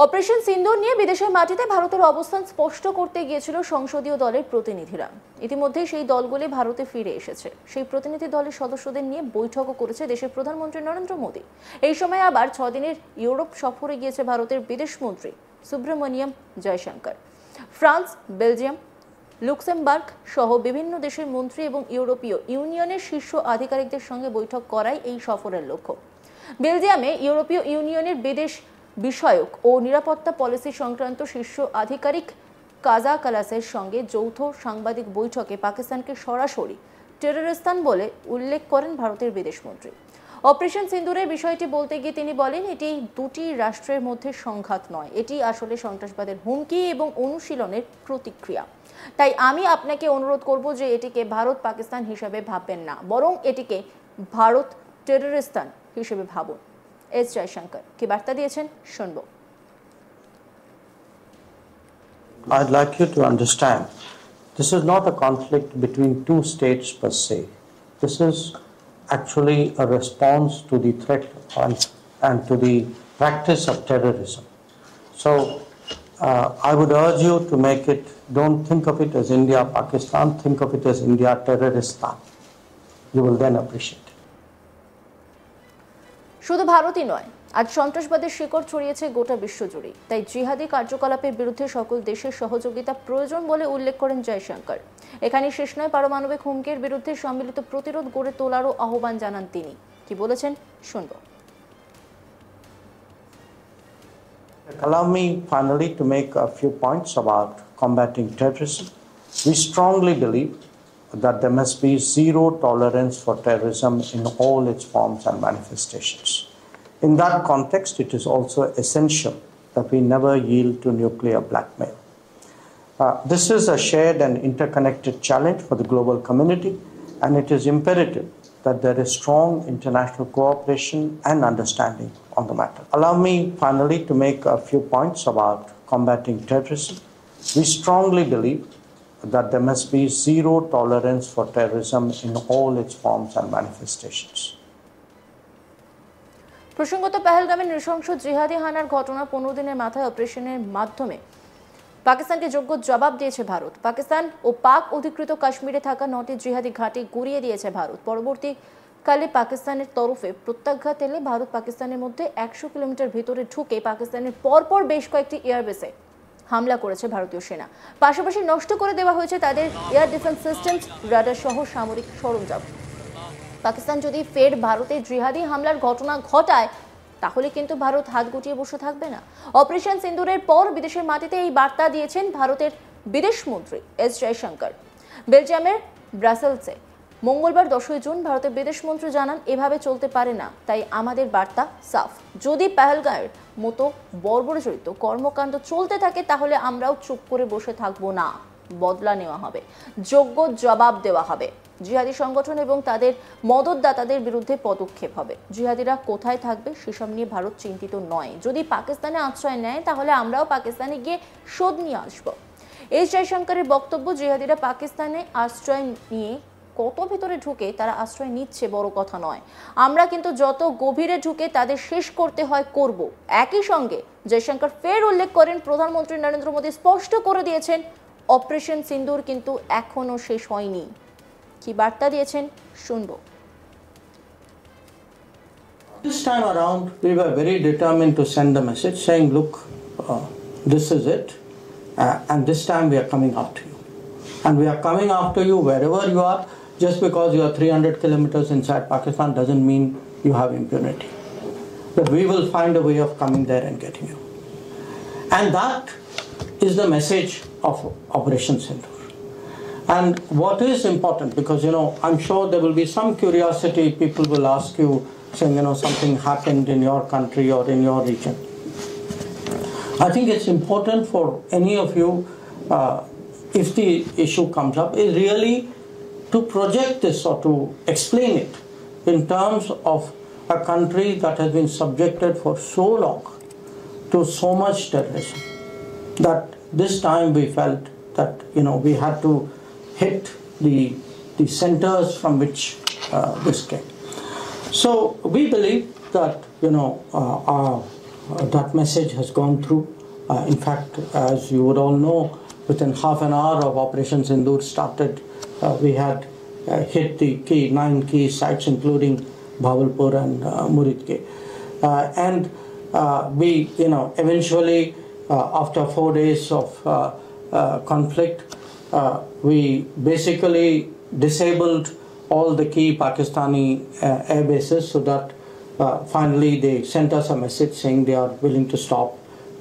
Operation সিন্দুর নিয়ে বিদেশের মাটিতে ভারতের অবস্থান স্পষ্ট করতে গিয়েছিল সংসদীয় দলের প্রতিনিধিরা। ইতিমধ্যে সেই দলগুলি ভারতে ফিরে এসেছে। সেই প্রতিনিধি দলের সদস্যদের নিয়ে বৈঠকও করেছে দেশের প্রধানমন্ত্রী নরেন্দ্র মোদি। এই সময় আবার 6 দিনের ইউরোপ সফরে গিয়েছে ভারতের বিদেশমন্ত্রী Subramaniam Jaishankar. France, Belgium, Luxembourg সহ বিভিন্ন দেশের মন্ত্রী এবং ইউরোপীয় ইউনিয়নের শীর্ষ আধিকারিকদের সঙ্গে বৈঠক করাই এই সফরের লক্ষ্য। বেলজিয়ামে ইউরোপীয় ইউনিয়নের বিদেশ বিষয়ক ও নিরাপত্তা পলিসি সংক্রান্ত শীর্ষ আধিকারিক কাজা কালাসের সঙ্গে যৌথ সাংবাদিক বৈঠকে পাকিস্তানকে সরাসরি টেররিস্তান বলে উল্লেখ করেন ভারতের বিদেশমন্ত্রী। অপারেশন সিন্দুরের বিষয়টি বলতে গিয়ে তিনি বলেন, এটি দুটি রাষ্ট্রের মধ্যে সংঘাত নয়, এটি আসলে সন্ত্রাসবাদের হুমকি এবং অনুশীলনের প্রতিক্রিয়া। তাই আমি আপনাকে অনুরোধ করব যে এটিকে ভারত পাকিস্তান হিসেবে ভাববেন না, বরং এটিকে ভারত টেররিস্তান হিসেবে ভাবুন। এস জয়শঙ্কর কি বার্তা দিয়েছেন শুনব। I'd like you to understand, this is not a conflict between two states per se. This is actually a response to the threat and to the practice of terrorism. So I would urge you to make it, don't think of it as India-Pakistan, think of it as India-Terroristan. You will then appreciate it. শুধু ভারতই নয়, আজ সন্ত্রাসবাদের শিকড় ছড়িয়েছে গোটা বিশ্বজুড়ে। তাই জিহাদি কার্যকলাপের বিরুদ্ধে সকল দেশের সহযোগিতা প্রয়োজন বলে উল্লেখ করেন জয়শঙ্কর। এখানে শেষ নয়, পারমাণবিক হুমকির বিরুদ্ধে সম্মিলিত প্রতিরোধ গড়ে তোলারও আহ্বান জানান তিনি। কি বলেছেন শুনব। Allow me finally to make a few points about combating terrorism. We strongly believe that there must be zero tolerance for terrorism in all its forms and manifestations. In that context, it is also essential that we never yield to nuclear blackmail. This is a shared and interconnected challenge for the global community, and it is imperative that there is strong international cooperation and understanding on the matter. Allow me finally to make a few points about combating terrorism. We strongly believe that there must be zero tolerance for terrorism in all its forms and manifestations. প্রসঙ্গত পেহেলগামে নৃশংস জিহাদি হানার ঘটনা 15 দিনের মাথায় অপারেশনের মাধ্যমে পাকিস্তানকে যোগ্য জবাব দিয়েছে ভারত। পাকিস্তান ও পাক অধিকৃত কাশ্মীরে থাকা 9টি জিহাদি ঘাঁটি গুঁড়িয়ে দিয়েছে ভারত। পরবর্তীকালে পাকিস্তানের তরফে প্রত্যাঘাত এলে ভারত পাকিস্তানের মধ্যে 100 কিলোমিটার ভিতরে ঢুকে পাকিস্তানের পরপর বেশ কয়েকটি এয়ারবেসে হামলা করেছে ভারতীয় সেনা। পাশাপাশি নষ্ট করে দেওয়া হয়েছে তাদের এয়ার ডিফেন্স সিস্টেমস, রাডার সহ সামরিক সরঞ্জাম। পাকিস্তান যদি ফের ভারতে জিহাদি হামলার ঘটনা ঘটায় তাহলে কিন্তু ভারত হাত গুটিয়ে বসে থাকবে না। অপারেশন সিন্দুরের পর বিদেশের মাটিতে এই বার্তা দিয়েছেন ভারতের বিদেশমন্ত্রী এস জয়শঙ্কর। বেলজিয়ামের ব্রাসেলসে মঙ্গলবার 10 জুন ভারতের বিদেশমন্ত্রী জানান, এভাবে চলতে পারে না, তাই আমাদের বার্তা সাফ। যদি পেহেলগাঁওয়ের মতো বর্বরচরিত কর্মকাণ্ড চলতে থাকে তাহলে আমরাও চুপ করে বসে থাকবো না, বদলা নেওয়া হবে, যোগ্য জবাব দেওয়া হবে। জিহাদি সংগঠন এবং তাদের মদতদাতাদের বিরুদ্ধে পদক্ষেপ হবে। জিহাদিরা কোথায় থাকবে সেসব নিয়ে ভারত চিন্তিত নয়। যদি পাকিস্তানে আশ্রয় নেয় তাহলে আমরাও পাকিস্তানে গিয়ে শোধ নিয়ে আসব। এস জয়শঙ্করের বক্তব্য, জিহাদিরা পাকিস্তানে আশ্রয় নিয়ে কত ভেতরে ঢুকে তারা আশ্রয় নিচ্ছে বড় কথা নয়, আমরা কিন্তু যত গভীরে ঢুকে তাদের শেষ করতে হয় করব। একই সঙ্গে জয়শঙ্কর ফের উল্লেখ করেন, প্রধানমন্ত্রী নরেন্দ্র মোদী স্পষ্ট করে দিয়েছেন অপারেশন সিন্দুর কিন্তু এখনো শেষ হয়নি। কি বার্তা দিয়েছেন শুনব। This time around, we were very determined to send a message saying, look, this is it, and this time we are coming after you. And we are coming after you wherever you are. Just because you are 300 kilometers inside Pakistan doesn't mean you have impunity. But we will find a way of coming there and getting you. And that is the message of Operation Sindoor. And what is important, because, I'm sure there will be some curiosity, people will ask you, saying, something happened in your country or in your region. I think it's important for any of you, if the issue comes up, is really to project this or to explain it in terms of a country that has been subjected for so long to so much terrorism, that this time we felt that, we had to hit the centers from which this came. So we believe that, that message has gone through. In fact, as you would all know, within half an hour of Operation Sindoor started, we had hit the 9 key sites, including Bhavalpur and Muridke. And we, eventually, after 4 days of conflict, we basically disabled all the key Pakistani air bases, so that finally they sent us a message saying they are willing to stop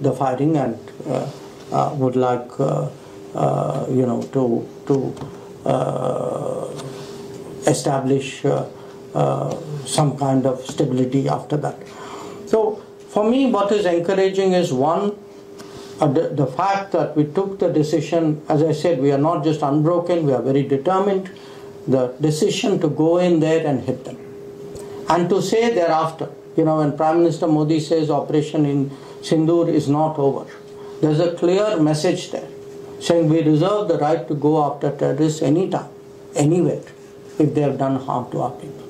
the fighting and would like to establish some kind of stability after that. So for me, what is encouraging is, one, the fact that we took the decision. As I said, we are not just unbroken, we are very determined. The decision to go in there and hit them, and to say thereafter, when Prime Minister Modi says Operation in Sindoor is not over, there's a clear message there saying we reserve the right to go after terrorists anytime, anywhere, if they have done harm to our people.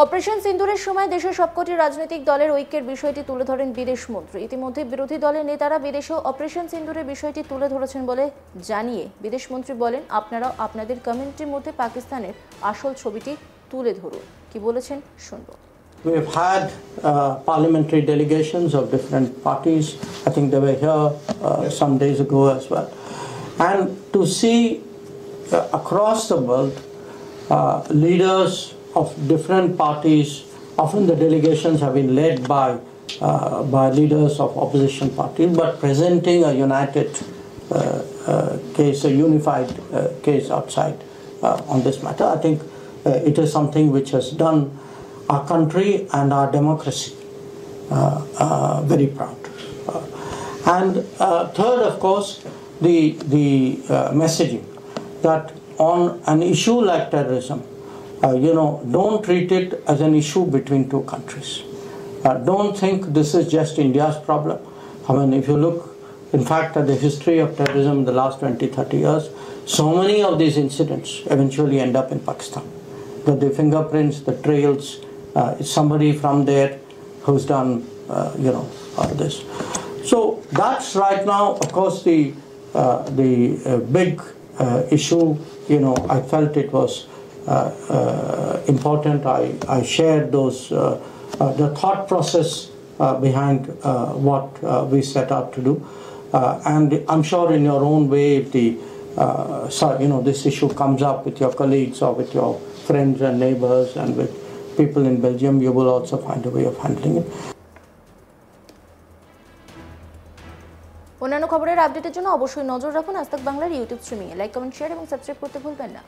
Operation সিন্দুরের সময় দেশের সবকটি রাজনৈতিক দলের ঐক্যের বিষয়টি তুলে ধরেন বিদেশমন্ত্রী। ইতিমধ্যে বিরোধী দলের নেতারা বিদেশেও অপারেশন সিন্দুরের বিষয়টি তুলে ধরেছেন বলে জানিয়ে বিদেশমন্ত্রী বলেন, আপনারা আপনাদের কমিউনিটির মধ্যে পাকিস্তানের আসল ছবিটি তুলে ধরুন। কি বলেছেন শুনব। We have had parliamentary delegations of different parties. I think they were here some days ago as well. And to see across the world leaders of different parties, often the delegations have been led by leaders of opposition parties, but presenting a united case, a unified case outside on this matter. I think it is something which has done our country and our democracy very proud. And third, of course, the messaging that on an issue like terrorism, don't treat it as an issue between two countries. Don't think this is just India's problem. I mean, if you look, in fact, at the history of terrorism in the last 20-30 years, so many of these incidents eventually end up in Pakistan. The fingerprints, the trails, it's somebody from there who's done, this. So that's right now, of course, the big issue. I felt it was important. I shared those the thought process behind what we set out to do, and I'm sure in your own way, if this issue comes up with your colleagues or with your friends and neighbors and with people in Belgium, you will also find a way of handling it. অন্যান্য খবরের আপডেটের জন্য অবশ্যই নজর রাখুন আজ তাক বাংলার ইউটিউব স্ট্রিমিংয়ে। লাইক, কমেন্ট, শেয়ার এবং সাবস্ক্রাইব করতে ভুলবেন না।